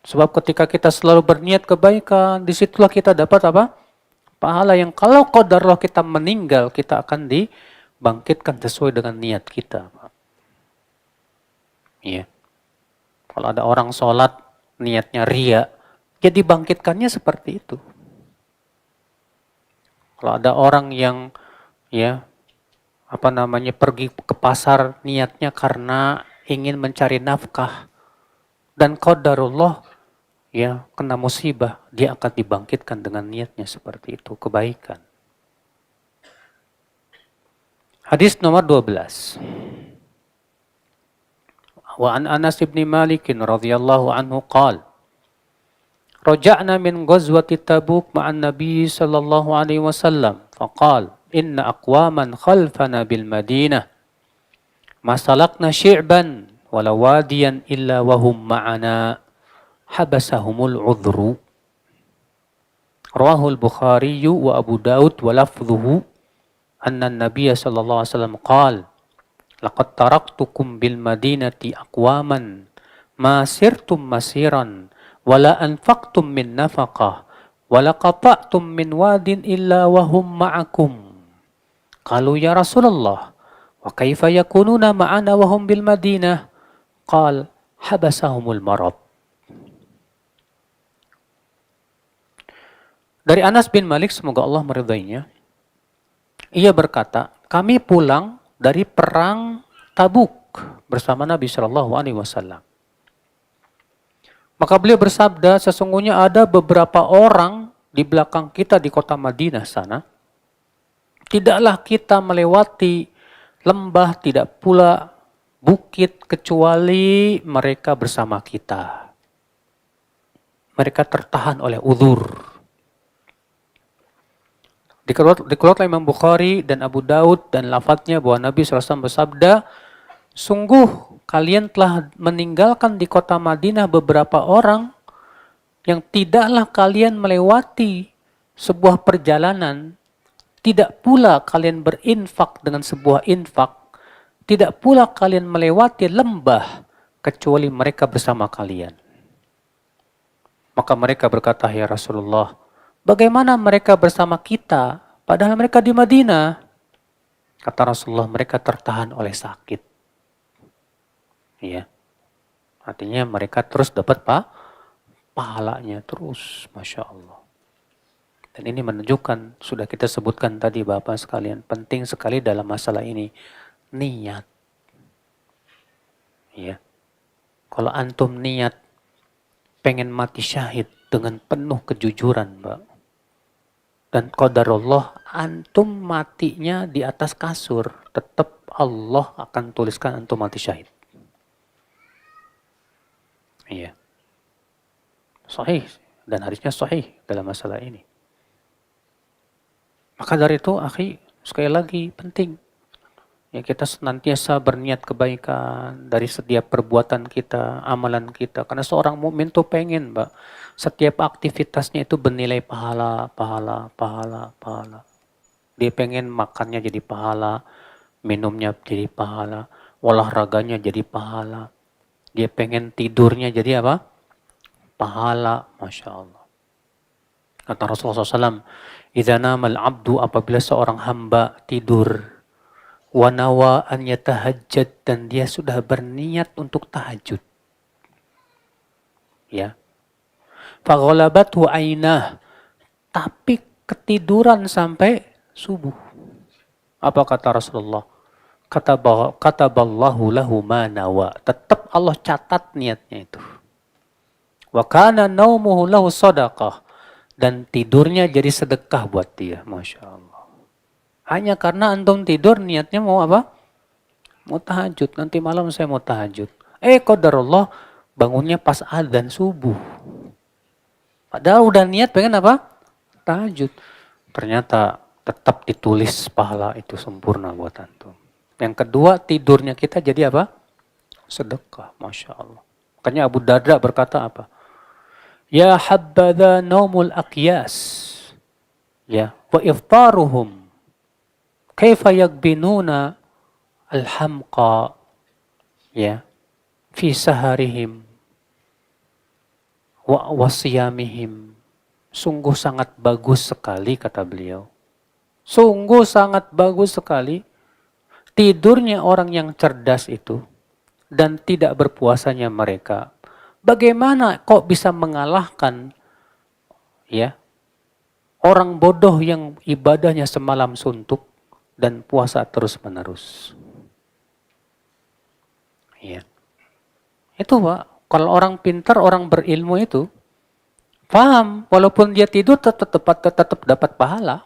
Sebab ketika kita selalu berniat kebaikan, disitulah kita dapat apa? Pahala yang kalau qadarullah kita meninggal, kita akan dibangkitkan sesuai dengan niat kita. Iya. Kalau ada orang sholat, niatnya ria, ya dibangkitkannya seperti itu. Kalau ada orang yang, ya, pergi ke pasar, niatnya karena ingin mencari nafkah, dan qadarullah, ya, kena musibah, dia akan dibangkitkan dengan niatnya seperti itu, kebaikan. Hadis nomor 12. Wa an Anas bin Malik radhiyallahu anhu qala raja'na min ghazwati Tabuk ma'an Nabi sallallahu alaihi wasallam faqala inna aqwaman khalfana bil Madinah ma salakna syi'ban wala wadiyan illa wa hum ma'ana habasahumul udhru. Rawahul Bukhari wa Abu Daud wa lafdhuhu anna an-nabiy sallallahu alaihi wasallam qala laqad taraktukum bil madinati aqwaman ma sirtum masiran wala anfaqtum min nafaqah wala qata'tum min wadin illa wa hum ma'akum. Qalu ya Rasulullah wa kaifa yakununa ma'ana wa hum bil Madinah? Qal habasahumul marad. Dari Anas bin Malik, semoga Allah meridainya, Ia berkata, kami pulang dari perang Tabuk bersama Nabi Shallallahu Alaihi Wasallam. Maka beliau bersabda, sesungguhnya ada beberapa orang di belakang kita di kota Madinah sana. Tidaklah kita melewati lembah, tidak pula bukit, kecuali mereka bersama kita. Mereka tertahan oleh uzur. Dikeluarkan Imam Bukhari dan Abu Daud dan lafadznya bahwa Nabi SAW bersabda, sungguh kalian telah meninggalkan di kota Madinah beberapa orang yang tidaklah kalian melewati sebuah perjalanan, tidak pula kalian berinfak dengan sebuah infak, tidak pula kalian melewati lembah kecuali mereka bersama kalian. Maka mereka berkata, ya Rasulullah, bagaimana mereka bersama kita padahal mereka di Madinah? Kata Rasulullah, mereka tertahan oleh sakit. Ya. Artinya mereka terus dapat pahalanya terus, Masya Allah. Dan ini menunjukkan, sudah kita sebutkan tadi Bapak sekalian, penting sekali dalam masalah ini, niat. Ya. Kalau antum niat pengen mati syahid dengan penuh kejujuran, Mbak. Dan qadarullah, antum matinya di atas kasur, tetap Allah akan tuliskan antum mati syahid. Iya. Sahih, dan harusnya sahih dalam masalah ini. Maka dari itu, akhi, sekali lagi penting. Ya, kita senantiasa berniat kebaikan dari setiap perbuatan kita, amalan kita. Karena seorang mukmin tuh pengen, Mbak, setiap aktivitasnya itu bernilai pahala. Dia pengen makannya jadi pahala, minumnya jadi pahala, olahraganya jadi pahala. Dia pengen tidurnya jadi apa? Pahala, Masya Allah. Kata Rasulullah SAW, idza namal abdu, apabila seorang hamba tidur, wa nawa an yatahajjad, dan dia sudah berniat untuk tahajud. Ya. Faghalabathu ainah, tapi ketiduran sampai subuh. Apa kata Rasulullah? Kataballahu lahu ma nawa. Tetap Allah catat niatnya itu. Wa kana naumuhu lahu sadaqah, dan tidurnya jadi sedekah buat dia, Masya Allah. Hanya karena antum tidur niatnya mau apa? Mau tahajud. Nanti malam saya mau tahajud. Qadarullah bangunnya pas adzan subuh. Padahal udah niat pengen apa? Tahajud. Ternyata tetap ditulis pahala itu sempurna buat antum. Yang kedua, tidurnya kita jadi apa? Sedekah. Masya Allah. Makanya Abu Darda berkata apa? Ya habbadha naumul aqyas. Ya. Wa iftaruhum. Kaifa yagbinuna alhamqa, ya, fi saharihim wa wasiyamihim. Sungguh sangat bagus sekali, kata beliau. Sungguh sangat bagus sekali tidurnya orang yang cerdas itu dan tidak berpuasanya mereka. Bagaimana kok bisa mengalahkan, ya, orang bodoh yang ibadahnya semalam suntuk dan puasa terus-menerus. Ya. Itu Pak, kalau orang pintar, orang berilmu itu paham, walaupun dia tidur tetap dapat pahala.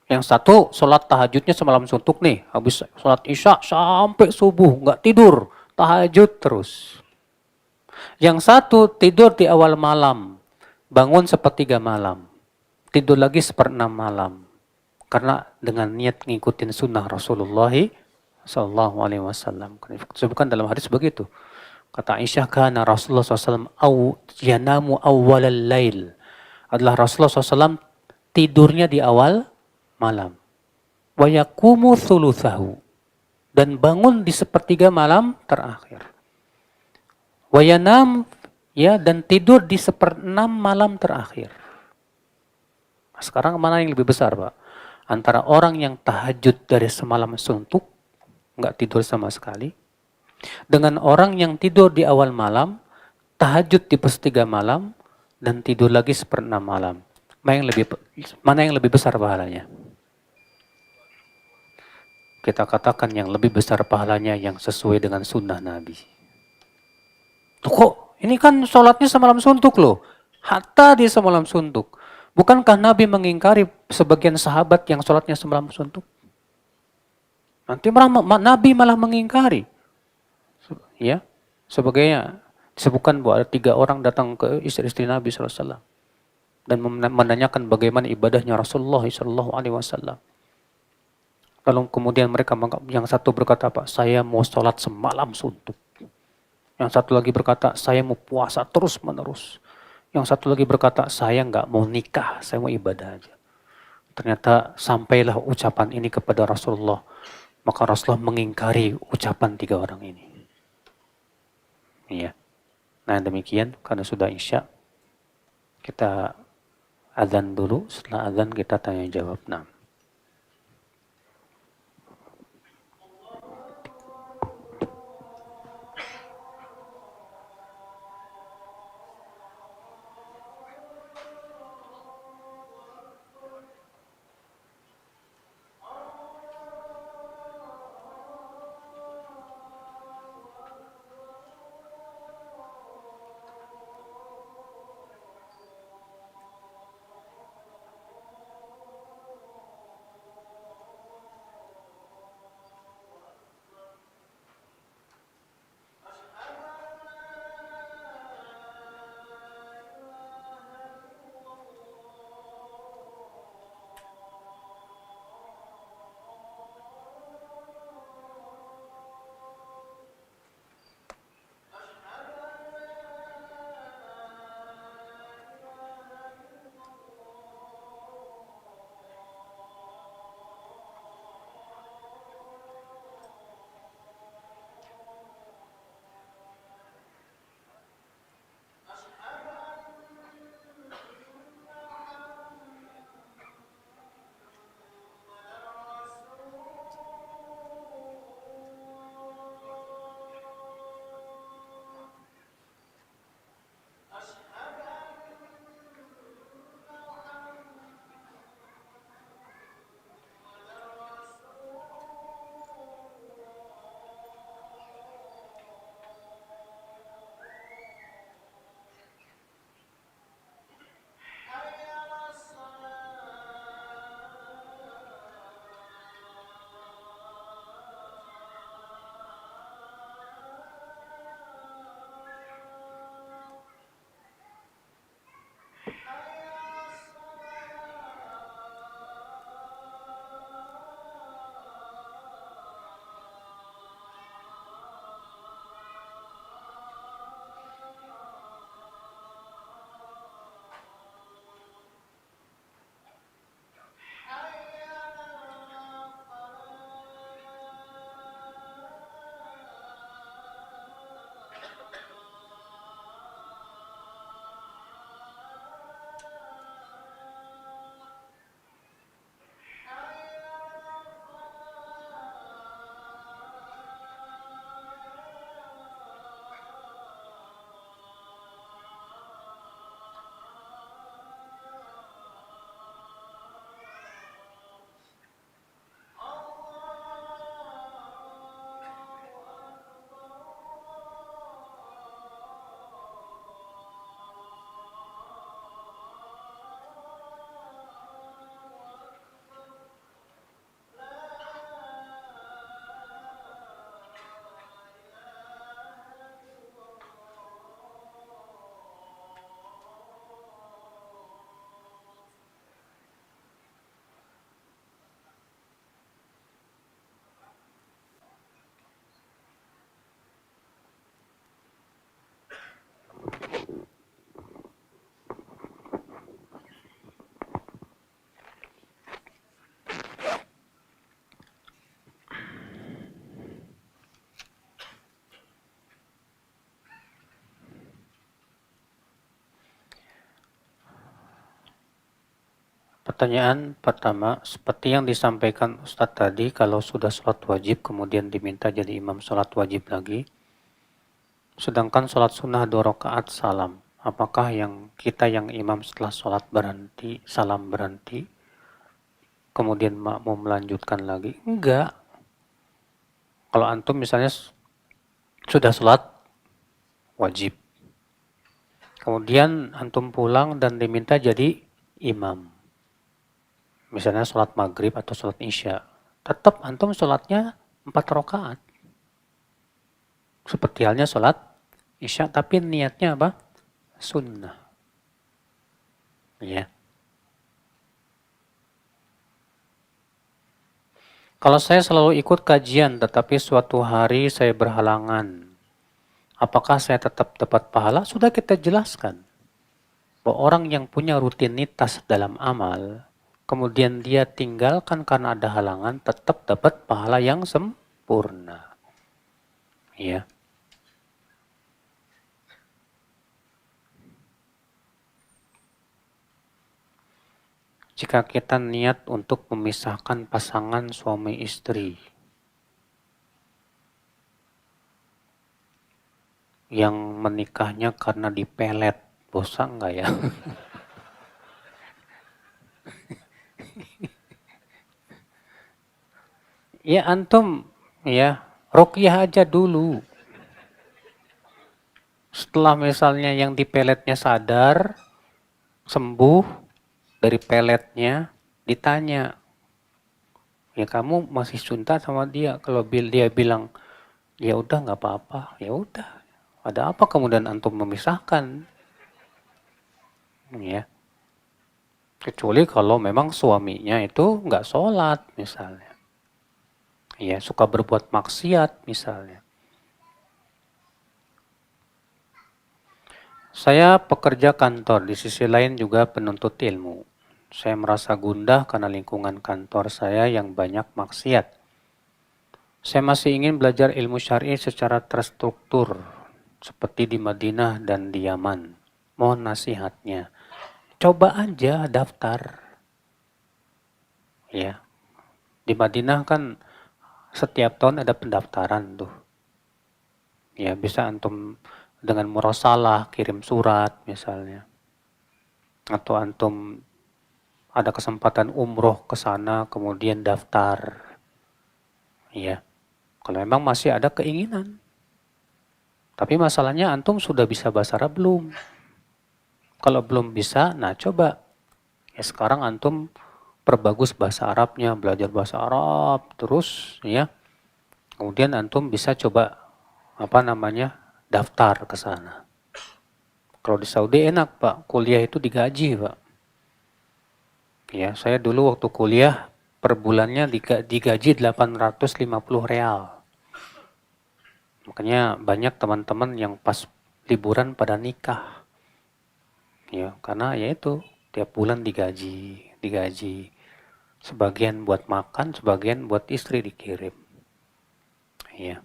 Yang satu sholat tahajudnya semalam suntuk nih, habis sholat isya sampai subuh nggak tidur, tahajud terus. Yang satu tidur di awal malam, bangun sepertiga malam, tidur lagi seperenam malam, karena dengan niat ngikutin sunnah Rasulullah Sallallahu Alaihi Wasallam. Sebutkan dalam hadis begitu. Kata Aisyah, kana Rasulullah SAW yanamu awwalal lail. Adalah Rasulullah SAW tidurnya di awal malam. Wa yaqumu thuluthahu, dan bangun di sepertiga malam terakhir. Wa yanam, ya, dan tidur di seperenam malam terakhir. Sekarang mana yang lebih besar, Pak? Antara orang yang tahajud dari semalam suntuk, nggak tidur sama sekali, dengan orang yang tidur di awal malam, tahajud di sepertiga malam, dan tidur lagi seperenam malam. mana yang lebih besar pahalanya? Kita katakan yang lebih besar pahalanya yang sesuai dengan sunnah Nabi. Kok ini kan sholatnya semalam suntuk loh. Hatta dia semalam suntuk. Bukankah Nabi mengingkari sebagian sahabat yang sholatnya semalam suntuk? Nanti Nabi malah mengingkari. Ya, sebagainya. Disebutkan bahwa ada 3 orang datang ke istri-istri Nabi SAW. Dan menanyakan bagaimana ibadahnya Rasulullah SAW. Lalu kemudian mereka, yang satu berkata, Pak, saya mau sholat semalam suntuk. Yang satu lagi berkata, saya mau puasa terus menerus. Yang satu lagi berkata, saya nggak mau nikah, saya mau ibadah aja. Ternyata sampailah ucapan ini kepada Rasulullah. Maka Rasulullah mengingkari ucapan 3 orang ini. Iya. Nah demikian, karena sudah Isya, kita azan dulu. Setelah azan kita tanya jawab. Nah. Pertanyaan pertama, seperti yang disampaikan Ustadz tadi, kalau sudah sholat wajib kemudian diminta jadi imam sholat wajib lagi, sedangkan sholat sunnah 2 rakaat salam, Apakah yang imam setelah sholat berhenti, salam berhenti, kemudian makmum melanjutkan lagi? Enggak. Kalau antum misalnya sudah sholat, wajib. Kemudian antum pulang dan diminta jadi imam. Misalnya sholat maghrib atau sholat isya. Tetap antum sholatnya 4 rakaat. Seperti halnya sholat isya, tapi niatnya apa? Sunnah. Ya. Kalau saya selalu ikut kajian, tetapi suatu hari saya berhalangan, apakah saya tetap dapat pahala? Sudah kita jelaskan. Bahwa orang yang punya rutinitas dalam amal, kemudian dia tinggalkan karena ada halangan, tetap dapat pahala yang sempurna. Ya. Jika kita niat untuk memisahkan pasangan suami istri yang menikahnya karena dipelet, dosa enggak ya? Ya antum, ya ruqyah aja dulu. Setelah misalnya yang dipeletnya sadar, sembuh dari peletnya, ditanya, ya kamu masih cinta sama dia? Kalau dia bilang, ya udah nggak apa-apa, ya udah. Ada apa kemudian antum memisahkan? Ya, kecuali kalau memang suaminya itu nggak sholat misalnya, ya suka berbuat maksiat misalnya. Saya pekerja kantor, di sisi lain juga penuntut ilmu. Saya merasa gundah karena lingkungan kantor saya yang banyak maksiat. Saya masih ingin belajar ilmu syar'i secara terstruktur, seperti di Madinah dan di Yaman. Mohon nasihatnya. Coba aja daftar. Ya, di Madinah kan setiap tahun ada pendaftaran tuh. Ya, bisa antum dengan murasalah kirim surat misalnya. Atau antum ada kesempatan umroh ke sana kemudian daftar. Ya, kalau memang masih ada keinginan. Tapi masalahnya antum sudah bisa bahasa Arab belum? Kalau belum bisa, nah coba. Ya sekarang antum perbagus bahasa Arabnya, belajar bahasa Arab terus ya. Kemudian antum bisa coba daftar ke sana. Kalau di Saudi enak Pak, kuliah itu digaji Pak. Ya, saya dulu waktu kuliah per bulannya digaji 850 real. Makanya banyak teman-teman yang pas liburan pada nikah. Ya, karena ya itu tiap bulan digaji. Sebagian buat makan, sebagian buat istri dikirim. Ya.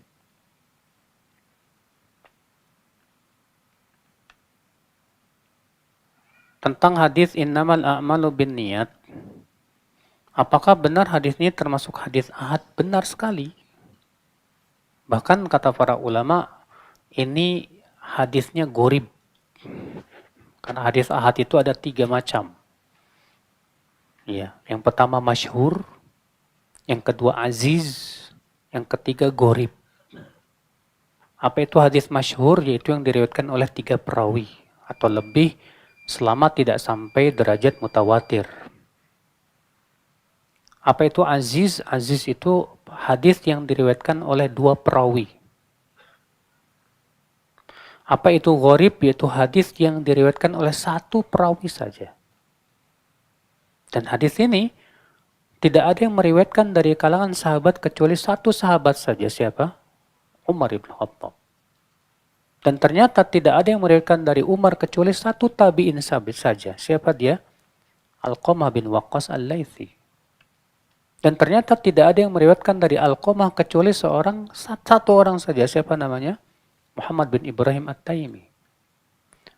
Tentang hadis innamal a'malu binniyat. Apakah benar hadis ini termasuk hadis ahad? Benar sekali. Bahkan kata para ulama, ini hadisnya gorib. Karena hadis ahad itu ada 3 macam. Ya, yang pertama masyhur, yang kedua aziz, yang ketiga gorib. Apa itu hadis masyhur? Yaitu yang diriwayatkan oleh 3 perawi atau lebih selama tidak sampai derajat mutawatir. Apa itu aziz? Aziz itu hadis yang diriwayatkan oleh 2 perawi. Apa itu gharib? Yaitu hadis yang diriwayatkan oleh 1 perawi saja. Dan hadis ini tidak ada yang meriwayatkan dari kalangan sahabat kecuali 1 sahabat saja. Siapa? Umar ibn Khattab. Dan ternyata tidak ada yang meriwayatkan dari Umar kecuali 1 tabi'in saja. Siapa dia? Alqamah bin Waqqas al-Laythi. Dan ternyata tidak ada yang meriwayatkan dari Alqamah kecuali satu orang saja. Siapa namanya? Muhammad bin Ibrahim At-Taimi.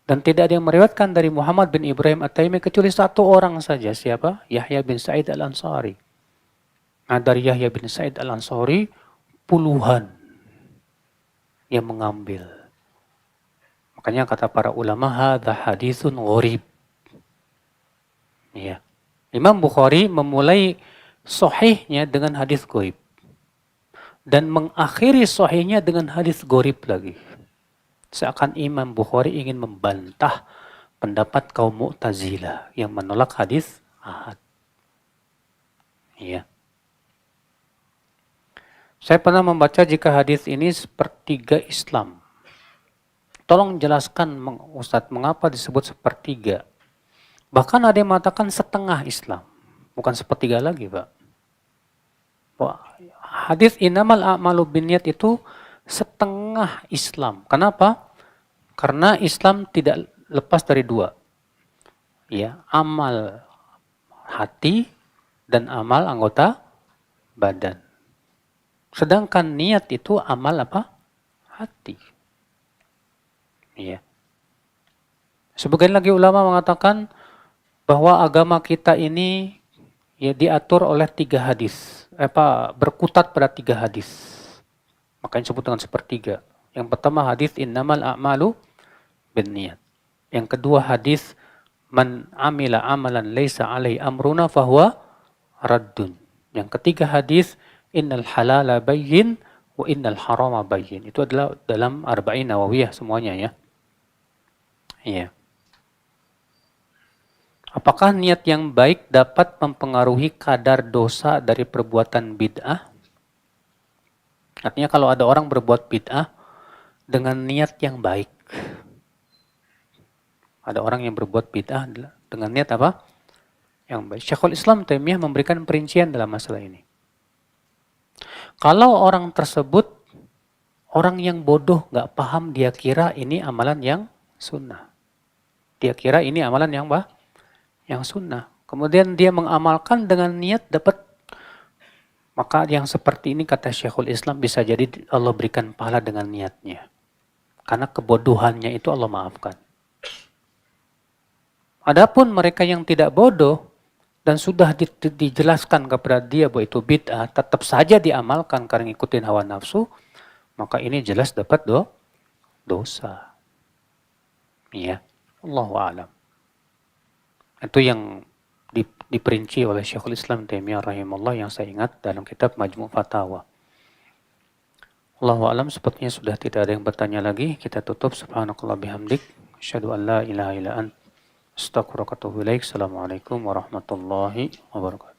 Dan tidak ada yang meriwayatkan dari Muhammad bin Ibrahim At-Taimi kecuali 1 orang saja. Siapa? Yahya bin Sa'id Al-Ansari. Nah, dari Yahya bin Sa'id Al-Ansari puluhan yang mengambil. Makanya kata para ulama, hadza haditsun gharib. Ya. Imam Bukhari memulai sahihnya dengan hadis gharib dan mengakhiri sahihnya dengan hadis gharib lagi. Seakan Imam Bukhari ingin membantah pendapat kaum Mu'tazilah yang menolak hadis ahad. Ya. Saya pernah membaca jika hadis ini sepertiga Islam. Tolong jelaskan Ustadz, mengapa disebut sepertiga? Bahkan ada yang mengatakan setengah Islam. Bukan sepertiga lagi, Pak. Hadis innamal a'malu binniyat itu setengah Islam. Kenapa? Karena Islam tidak lepas dari dua. Ya, amal hati dan amal anggota badan. Sedangkan niat itu amal apa? Hati. Ya. Sebagian lagi ulama mengatakan bahwa agama kita ini ya diatur oleh 3 hadis. Berkutat pada 3 hadis. Makanya disebut dengan sepertiga. Yang pertama hadis innamal a'malu binniyat. Yang kedua hadis man amila amalan laisa alai amruna fahuwa raddun. Yang ketiga hadis innal halala bayyin wa innal harama bayyin. Itu adalah dalam Arba'in Nawawiyah semuanya ya. Iya. Apakah niat yang baik dapat mempengaruhi kadar dosa dari perbuatan bid'ah? Artinya kalau ada orang berbuat bid'ah dengan niat yang baik. Ada orang yang berbuat bid'ah dengan niat apa? Yang baik. Syekhul Islam Taimiyah memberikan perincian dalam masalah ini. Kalau orang tersebut orang yang bodoh, gak paham, dia kira ini amalan yang sunnah. Dia kira ini amalan yang sunnah. Kemudian dia mengamalkan dengan niat dapat, maka yang seperti ini kata Syekhul Islam bisa jadi Allah berikan pahala dengan niatnya. Karena kebodohannya itu Allah maafkan. Adapun mereka yang tidak bodoh dan sudah dijelaskan kepada dia bahwa itu bid'ah, tetap saja diamalkan karena ngikutin hawa nafsu, maka ini jelas dapat dosa. Ya, Allahu a'lam. Itu yang diperinci oleh Syekhul Islam Taimiyah rahimahullah yang saya ingat dalam kitab Majmu' Fatawa. Allahu a'lam, sepertinya sudah tidak ada yang bertanya lagi. Kita tutup. Subhanakallah bihamdik. Asyhadu an la ilaha illa ant. Astaghfiruka wa atubu ilaik. Assalamualaikum warahmatullahi wabarakatuh.